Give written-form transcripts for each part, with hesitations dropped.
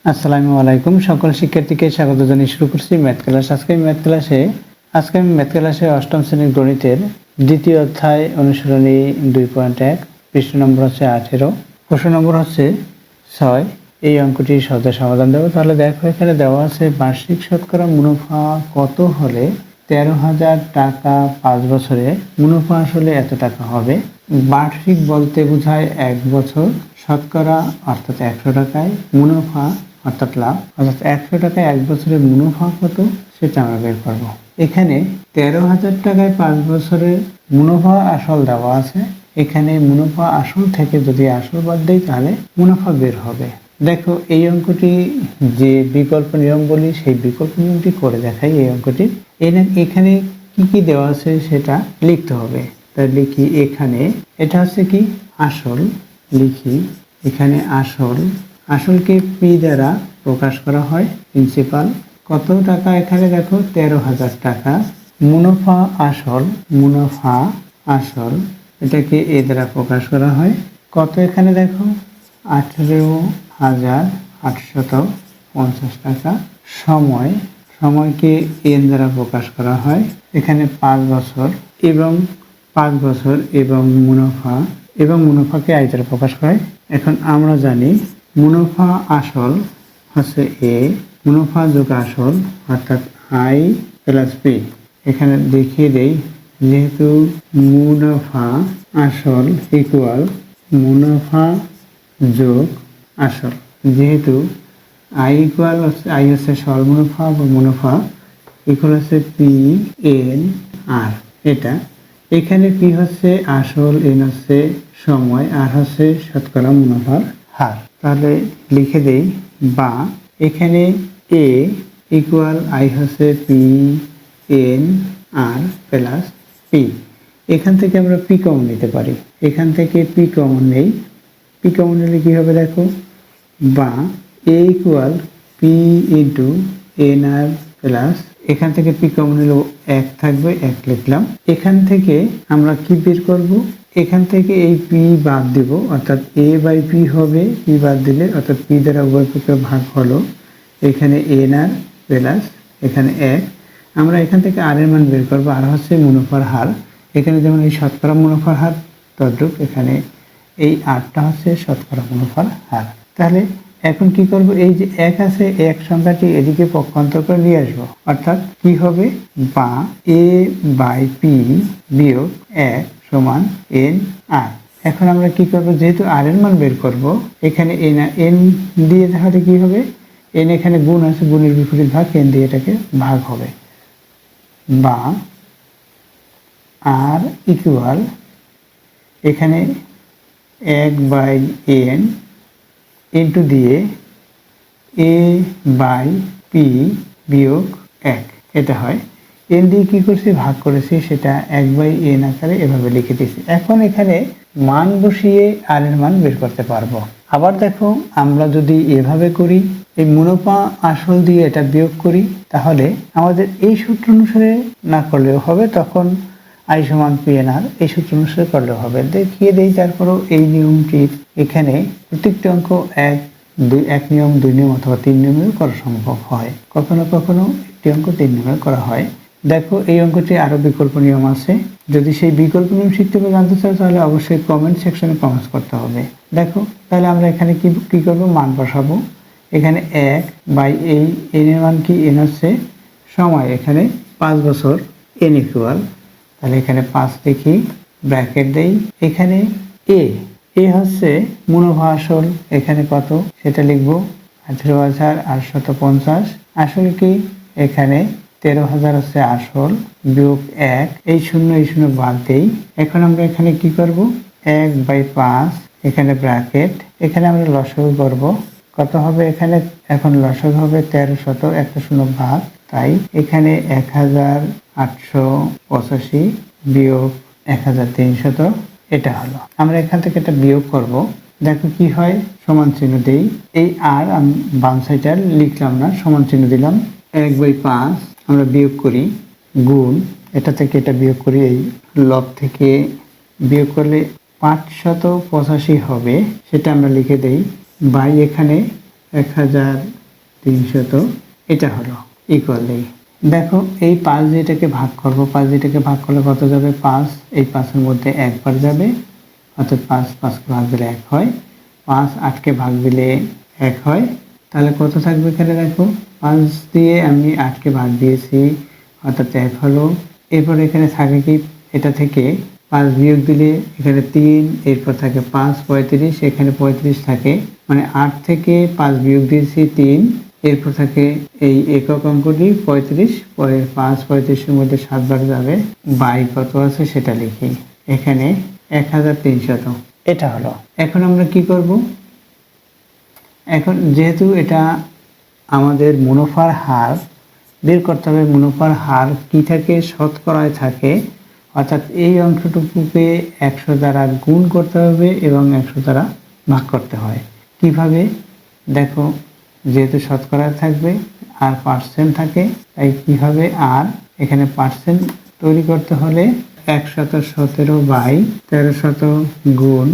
আসসালামু আলাইকুম সকল শিক্ষার্থীকে স্বাগত জানিয়ে শুরু করছি ম্যাথ ক্লাস। আজকে আমি ম্যাথ ক্লাসে অষ্টম শ্রেণীর গণিতের দ্বিতীয় অধ্যায় অনুসরণী 2.1 পৃষ্ঠ নম্বর হচ্ছে 18, প্রশ্ন নম্বর হচ্ছে 6। এই অঙ্কটির সহজে সমাধান দেবো। তাহলে দেখো এখানে দেওয়া আছে বার্ষিক শতকরা মুনাফা কত হলে 13,000 টাকা 5 বছরে মুনাফা আসলে এত টাকা হবে। বার্ষিক বলতে বোঝায় 1 বছর, শতকরা অর্থাৎ 100 টাকায়, মুনাফা অর্থাৎ লাভ অর্থাৎ 100 টাকায় 1 বছরের মুনাফা কত সেটা আমরা বের করব। এখানে 13,000 টাকায় 5 বছরের মুনাফা আসল দেওয়া আছে। এখানে মুনাফা আসল থেকে যদি আসল বাদ দেই তাহলে মুনাফা বের হবে। দেখো এই অঙ্কটি যে বিকল্প নিয়ম বলি সেই বিকল্প নিয়মটি করে দেখাই। এই অঙ্কটি এখানে কি কি দেওয়া আছে সেটা লিখতে হবে। তাই লিখি, এখানে এটা হচ্ছে কি আসল, লিখি এখানে আসলকে পি দ্বারা প্রকাশ করা হয়, প্রিন্সিপাল। কত টাকা এখানে দেখো 13,000 টাকা। মুনাফা আসল এটাকে এ দ্বারা প্রকাশ করা হয়। কত এখানে দেখো 18,850 টাকা। সময়কে এন দ্বারা প্রকাশ করা হয়। এখানে 5 বছর এবং মুনাফাকে আই দ্বারা প্রকাশ করা হয়। এখন আমরা জানি মুনাফা আসল হচ্ছে এ, মুনাফা যোগ আসল অর্থাৎ আই প্লাস পি। এখানে দেখিয়ে দেই, যেহেতু মুনাফা আসল ইকুয়াল মুনাফা যোগ আসল, যেহেতু আই হচ্ছে সরল মুনাফা বা মুনাফা ইকুয়াল হচ্ছে পি এন আর। এটা এখানে পি হচ্ছে আসল, এন হচ্ছে সময়, আর হচ্ছে শতকরা মুনাফার হার। তাহলে লিখে দেই, বা এখানে এ ইকুয়াল আই হচ্ছে পি এন আর প্লাস পি। এখান থেকে আমরা পি কমন নিতে পারি, এখান থেকে পি কমন নেই। পি কমন নিলে কি হবে দেখো, বা এ ইকুয়াল পি ইন্টু এন আর প্লাস, এখান থেকে পি কমন নিলে 1 থাকবে, 1 লিখলাম। এখান থেকে আমরা কি বের করব, এখান থেকে এই পি বাদ দিব অর্থাৎ এ বাই পি হবে। পি বাদ দিলে অর্থাৎ পি দ্বারা উভয় পক্ষে ভাগ হলো, এখানে এন আর প্লাস এখানে 1। আমরা এখান থেকে আর এর মান বের করবো, আর হচ্ছে মুনাফার হার। এখানে যেমন এই শতকরা মুনাফার হার তদ্রূপ এখানে এই আরটা হচ্ছে শতকরা মুনাফার হার। তাহলে এখন কি করব, এই যে 1 আছে, 1 সংখ্যাটি এদিকে পক্ষান্তর করে নিয়ে আসবো, অর্থাৎ কি হবে, বা এ বাই পি বিয়োগ 1 সমান এন আর। এখন আমরা কি করব, যেহেতু আর এর মান বের করব, এখানে এন দিয়ে তাহলে কি হবে, এন এখানে গুণ আছে, গুণের বিপরীত ভাগ, এন দিয়ে এটাকে ভাগ হবে, বা আর ইকুয়াল এখানে 1 বাই এন ইন্টু দিয়ে এ বাই পি বিয়োগ 1, এটা হয়। এন দিয়ে কি করছি, ভাগ করেছি, সেটা 1 বাই এন আকারে এভাবে লিখে দিয়েছি। এখন এখানে মান বসিয়ে আর এর মান বের করতে পারবো। আবার দেখো আমরা যদি এভাবে করি, এই মুনাফা আসল দিয়ে এটা বিয়োগ করি, তাহলে আমাদের এই সূত্র অনুসারে না করলেও হবে, তখন আই সমান পি এন আর এই সূত্র অনুসারে করলেও হবে। দেখিয়ে দেই তারপরও এই নিয়মটি এখানে প্রত্যেকটি অঙ্ক 1 নিয়ম 2 নিয়ম অথবা 3 নিয়মেও করা সম্ভব হয়। কখনো কখনো একটি অঙ্ক 3 নিয়মে করা হয়। দেখো এই অঙ্কটি আরো বিকল্প নিয়ম আছে। যদি সেই বিকল্প নিয়ম শিখতে বা জানতে চাও তাহলে অবশ্যই কমেন্ট সেকশনে কমেন্টস করতে হবে। দেখো তাহলে আমরা এখানে কি করব, মান বসাবো। এখানে 1 বাই এই এন এর মান কি, এন হচ্ছে সময়, এখানে 5 বছর, এন ইকুয়াল, তাহলে এখানে 5 লিখি, ব্র্যাকেট দেই। এখানে এ হচ্ছে মুনাফা আসল, এখানে কত সেটা লিখবো 18,850। আসল কি, এখানে 13,000 হচ্ছে আসল, বিয়োগ 1, এই শূন্য বাদ দেই। এখন আমরা এখানে কি করব, 1 বাই 5, এখানে ব্র্যাকেট, এখানে আমরা লসাগু করব। কত হবে এখানে, এখন লসাগু হবে 1300, একটা শূন্য ভাগ, তাই এখানে 1,885 বিয়োগ 1,300, এটা হলো। আমরা এখান থেকে এটা বিয়োগ করব। দেখো কি হয়, সমান চিহ্ন দেই। এই আর আমি বাম সাইডে লিখলাম না, সমান চিহ্ন দিলাম। 1 বাই 5 আমরা বিয়োগ করি, গুণ এটা থেকে এটা বিয়োগ করি, এই লব থেকে বিয়োগ করলে 585 হবে, সেটা আমরা লিখে দেই। বাই এখানে 1300 এটা হলো ইকুয়ালি। দেখো এই 5 দিয়ে এটাকে ভাগ করব, 5 দিয়ে এটাকে ভাগ করলে কত যাবে? 5, এই 5-এর মধ্যে একবার যাবে, অর্থাৎ 5 ভাগ দিলে 1 হয়, 5 8কে ভাগ দিলে 1 হয়, তাহলে কত থাকবে এখানে? দেখো 5 দিয়ে আমি 8কে ভাগ দিয়েছি, অর্থাৎ 1 হলো। এরপর এখানে থাকে কি? এটা থেকে 5 বিয়োগ দিলে এখানে 3, এরপর থাকে 5 35, এখানে 35 থাকে, মানে 8 থেকে 5 বিয়োগ দিয়েছি 3, এরপর থাকে এই একক অঙ্কটি 35, পরে 5 35-এর মধ্যে 7 বার যাবে, বাই কত আছে সেটা লিখি এখানে 1300। এটা হলো। এখন আমরা কি করব? এখন যেহেতু এটা আমাদের মুনাফার হার বের করতে হবে, মুনাফার হার কি থাকে? শতকরায় থাকে, অর্থাৎ এই অংশটুকুকে 100 দ্বারা গুণ করতে হবে এবং 100 দ্বারা ভাগ করতে হয়। কিভাবে? দেখো, যেহেতু শতকরায় থাকবে আর পার্সেন্ট থাকে, তাই কি হবে? আর এখানে পার্সেন্ট তৈরি করতে হলে 117/1300 গুণ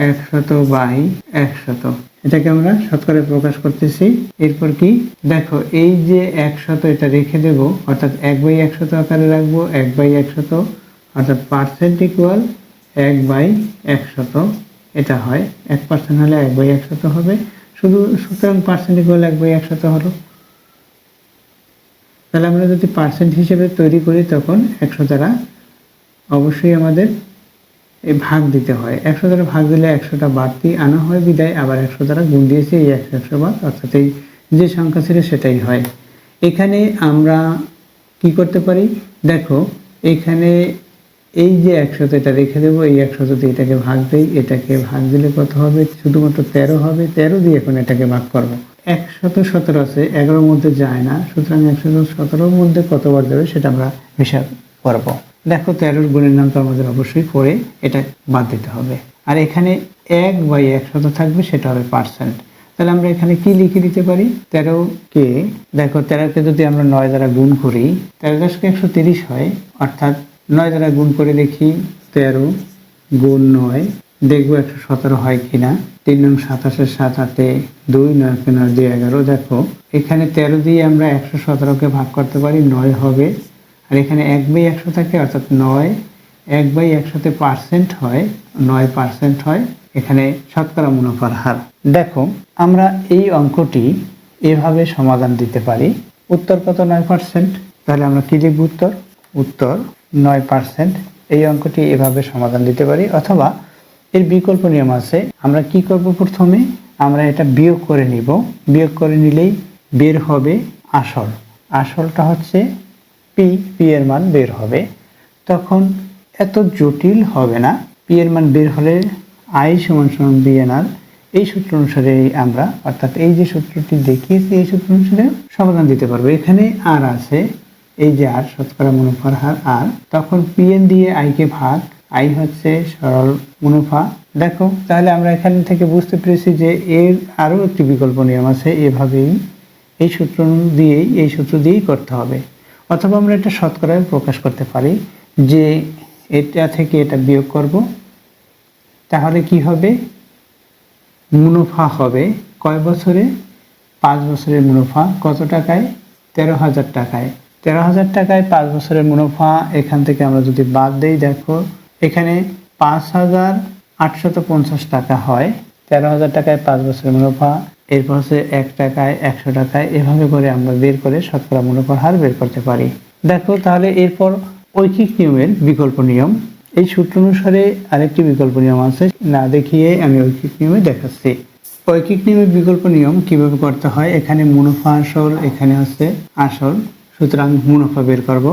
100/100, এটাকে আমরা শতকরায় প্রকাশ করতেছি। এরপর কি? দেখো এই যে 100 এটা রেখে দেব, অর্থাৎ 1/100 আকারে রাখবো, 1/100, অর্থাৎ পার্সেন্ট ইকুয়াল 1/100, এটা হয়। 1% হলে 1/100 হবে, সুতরাং পার্সেন্ট ইকুয়াল 1/100 হলো। তাহলে আমরা যদি পার্সেন্ট হিসেবে তৈরি করি তখন 100 দ্বারা অবশ্যই আমাদের এই ভাগ দিতে হয়। 100 দ্বারা ভাগ দিলে 100টা বাড়তি আনা হয়, বিদায় আবার 100 দ্বারা গুণ দিয়েছি, এই 100 বাদ, অর্থাৎ এই যে সংখ্যা ছিল সেটাই হয়। এখানে আমরা কি করতে পারি? দেখো এখানে এই যে 100 এটা রেখে দেবো, এই 100 যদি এটাকে ভাগ দেই, এটাকে ভাগ দিলে কত হবে? শুধুমাত্র 13 হবে। 13 দিয়ে এখন এটাকে ভাগ করব। 117 আছে, 11-র মধ্যে যায় না, সুতরাং 117-র মধ্যে কতবার যাবে সেটা আমরা হিসাব করব। দেখো 13-র গুণের নাম তো আমাদের অবশ্যই পড়ে এটা বাদ দিতে হবে। আর এখানে 1/100 থাকবে, সেটা হবে পার্সেন্ট। তাহলে আমরা এখানে কি লিখে দিতে পারি? 13কে, দেখো 13কে যদি আমরা 9 দ্বারা গুণ করি, 13 × 130 হয়, অর্থাৎ 9 দ্বারা গুণ করে দেখি, 13 গুণ 9, দেখবো 117 হয় কিনা। 3 নং 27, 7 হাতে 2, 9 × 9 = 11। দেখো এখানে 13 দিয়ে আমরা 117কে ভাগ করতে পারি, 9 হবে। আর এখানে 1/100 থাকে, অর্থাৎ 9 1/100-তে পার্সেন্ট হয়, 9% হয় এখানে শতকরা মুনাফার হার। দেখো আমরা এই অঙ্কটি এভাবে সমাধান দিতে পারি। উত্তর কত? 9%। তাহলে আমরা কি লিখব? উত্তর 9%। এই অঙ্কটি এভাবে সমাধান দিতে পারি, অথবা এর বিকল্প নিয়ম আছে। আমরা কি করব? প্রথমে আমরা এটা বিয়োগ করে নিব, বিয়োগ করে নিলেই বের হবে আসল। আসলটা হচ্ছে পি এর মান বের হবে, তখন এত জটিল হবে না। পি এর মান বের হলে I = BNR, এই সূত্র অনুসারে আমরা, অর্থাৎ এই যে সূত্রটি দেখিয়েছি এই সূত্র অনুসারে সমাধান দিতে পারবো। এখানে আর আছে, এই যে আর শতকরা মুনাফার হার আর, তখন PN দিয়ে I কে ভাগ, I হচ্ছে সরল মুনাফা। দেখো তাহলে আমরা এখান থেকে বুঝতে পেরেছি যে এর আরও একটি বিকল্প নিয়ম আছে, এভাবেই এই সূত্র দিয়েই করতে হবে। অথবা আমরা এটা শতকরায় প্রকাশ করতে পারি, যে এটা থেকে এটা বিয়োগ করব, তাহলে কি হবে? মুনাফা হবে কয় বছরে? 5 বছরের মুনাফা। কত টাকায়? 13,000 টাকায়। 13,000 টাকায় 5 বছরের মুনাফা। এখান থেকে আমরা যদি বাদ দেই, দেখো এখানে 5,850 টাকা হয়। 13,000 টাকায় 5 বছরের মুনাফা, এরপর হচ্ছে 1 টাকায়, 100 টাকায়, এভাবে করে আমরা বের করে শতকরা মুনাফার হার বের করতে পারি। দেখো তাহলে এরপর ঐকিক নিয়মের বিকল্প নিয়ম, এই সূত্র অনুসারে আরেকটি বিকল্প নিয়ম আছে, না দেখিয়ে আমি ঐকিক নিয়মে দেখাচ্ছি। ঐকিক নিয়মের বিকল্প নিয়ম কিভাবে করতে হয়? এখানে মুনাফা আসল, এখানে হচ্ছে আসল, সুতরাং মুনাফা বের করব।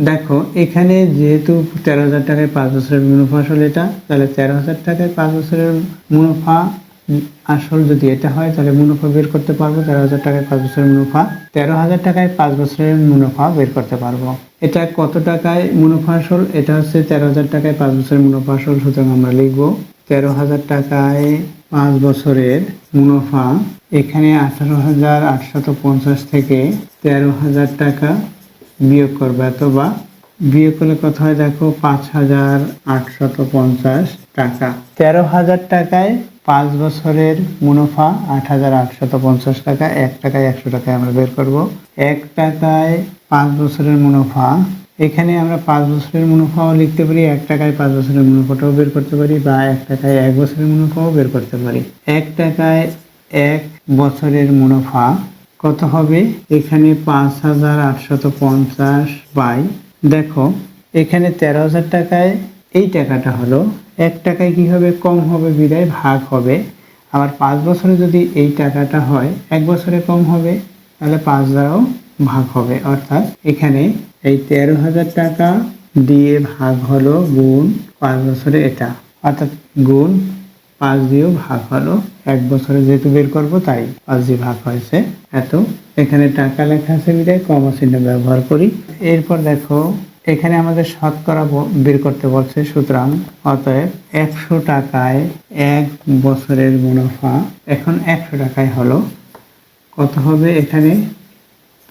দেখো এখানে যেহেতু 13,000 টাকায় 5 বছরের মুনাফা আসল এটা, তাহলে 13,000 টাকায় 5 বছরের মুনাফা আসল যদি এটা হয়, তাহলে মুনাফা বের করতে পারবো। 13,000 টাকায় 5 বছরের মুনাফা, 13,000 টাকায় 5 বছরের মুনাফা বের করতে পারবো। এটা কত টাকায় মুনাফা আসল? এটা হচ্ছে 13,000 টাকায় 5 বছরের মুনাফা আসল, সুতরাং আমরা লিখবো 13,000 টাকায় 5 বছরের মুনাফা। এখানে 18,850 থেকে 13,000 টাকা বিয়োগ করবে, অথবা বিয়োগ করলে কত হয়? দেখো 5,850 টাকা। 13,000 টাকায় 5 বছরের মুনাফা 8,850 টাকা। 1 টাকায় 100 টাকায় আমরা বের করব। 1 টাকায় 5 বছরের মুনাফা, এখানে আমরা 5 বছরের মুনাফাও লিখতে পারি, 1 টাকায় 5 বছরের মুনাফাটাও বের করতে পারি, বা 1 টাকায় 1 বছরের মুনাফাও বের করতে পারি। 1 টাকায় 1 বছরের মুনাফা কত হবে? এখানে 5,850 বাই, দেখো এখানে 13,000 টাকায় এই টাকাটা হলো 1 টাকায় কি হবে? কম হবে, বিদায় ভাগ হবে। আবার 5 বছরে যদি এই টাকাটা হয় 1 বছরে কম হবে, তাহলে 5 দ্বারাও ভাগ হবে। অর্থাৎ এখানে এই 13,000 টাকা দিয়ে ভাগ হলো গুণ 5 বছরে এটা, অর্থাৎ গুণ 5 দিয়েও ভাগ হলো। 1 বছরে যেহেতু বের করব তাই 5 দিয়ে ভাগ হয়েছে। এত এখানে টাকা লেখা আছে বিদায় কমা চিহ্ন ব্যবহার করি। এরপর দেখো এখানে আমাদের শতকরা বের করতে বলছে, সুতরাং অতএব 100 টাকায় 1 বছরের মুনাফা, এখন 100 টাকায় হলো কত হবে? এখানে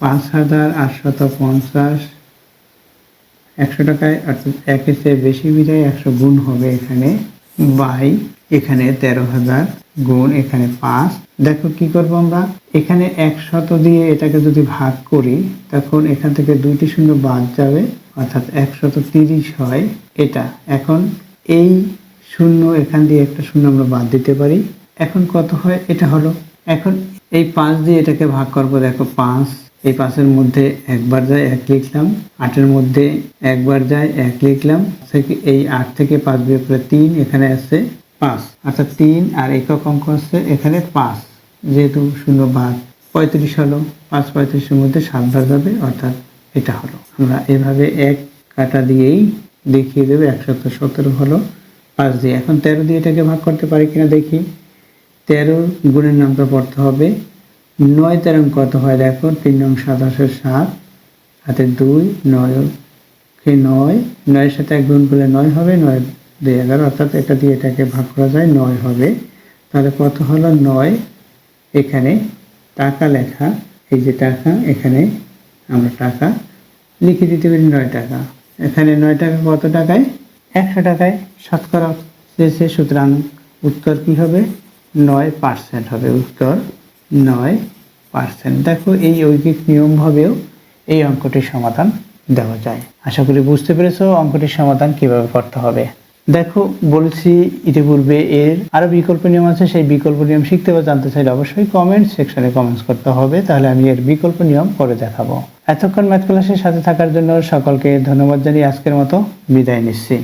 5,850, 100 টাকায় অর্থাৎ 1-এর চেয়ে বেশি বিদায় 100 গুণ হবে এখানে, বাই এখানে 13,000 গুণ এখানে 5। দেখো কি করবো আমরা, এখানে 100 দিয়ে এটাকে যদি ভাগ করি তখন এখান থেকে 2টি শূন্য বাদ যাবে, অর্থাৎ 130 হয় এটা। এখন এই শূন্য এখান দিয়ে একটা শূন্য আমরা বাদ দিতে পারি। এখন কত হয়? এটা হলো। এখন এই 5 দিয়ে এটাকে ভাগ করব। দেখো 5, এই 5-এর মধ্যে একবার যায় 1 লিখলাম, 8-এর মধ্যে একবার যায় 1 লিখলাম, এই 8 থেকে 5 বিয়োগ করে 3, এখানে আছে 5, অর্থাৎ 3 আর একক অঙ্ক আছে এখানে 5, যেহেতু শূন্য বাদ 35 হলো, 5 35-এর মধ্যে 7 বার যাবে, অর্থাৎ এটা হলো। আমরা এভাবে এক কাটা দিয়েই দেখিয়ে দেবে। 117 হলো 5 দিয়ে। এখন 13 দিয়ে এটাকে ভাগ করতে পারি কিনা দেখি। 13 গুণের নামটা পড়তে হবে। 9 13 কত হয়? দেখো 3 নং 27 7 হাতে 2, 9 9-এর সাথে 1 গুণ করলে 9 হবে, 9 2 11, অর্থাৎ এটা দিয়ে এটাকে ভাগ করা যায়, 9 হবে। তাহলে কত হলো? 9। এখানে টাকা লেখা, এই যে টাকা, এখানে আমরা টাকা লিখে দিতে পারি 9 টাকা। এখানে 9 টাকা কত টাকায়? 100 টাকায় শতকরা চেয়েছে, সুতরাং উত্তর কি হবে? 9% হবে উত্তর, 9%। দেখো এই ঐকিক নিয়মভাবেও এই অঙ্কটির সমাধান দেওয়া যায়। আশা করি বুঝতে পেরেছো অঙ্কটির সমাধান কিভাবে করতে হবে। দেখো বলছি ইতিপূর্বে এর আরো বিকল্প নিয়ম আছে, সেই বিকল্প নিয়ম শিখতে বা জানতে চাইলে অবশ্যই কমেন্ট সেকশনে কমেন্টস করতে হবে, তাহলে আমি এর বিকল্প নিয়ম করে দেখাবো। এতক্ষণ ম্যাথ ক্লাসের সাথে থাকার জন্য সকলকে ধন্যবাদ জানিয়ে আজকের মতো বিদায় নিচ্ছি।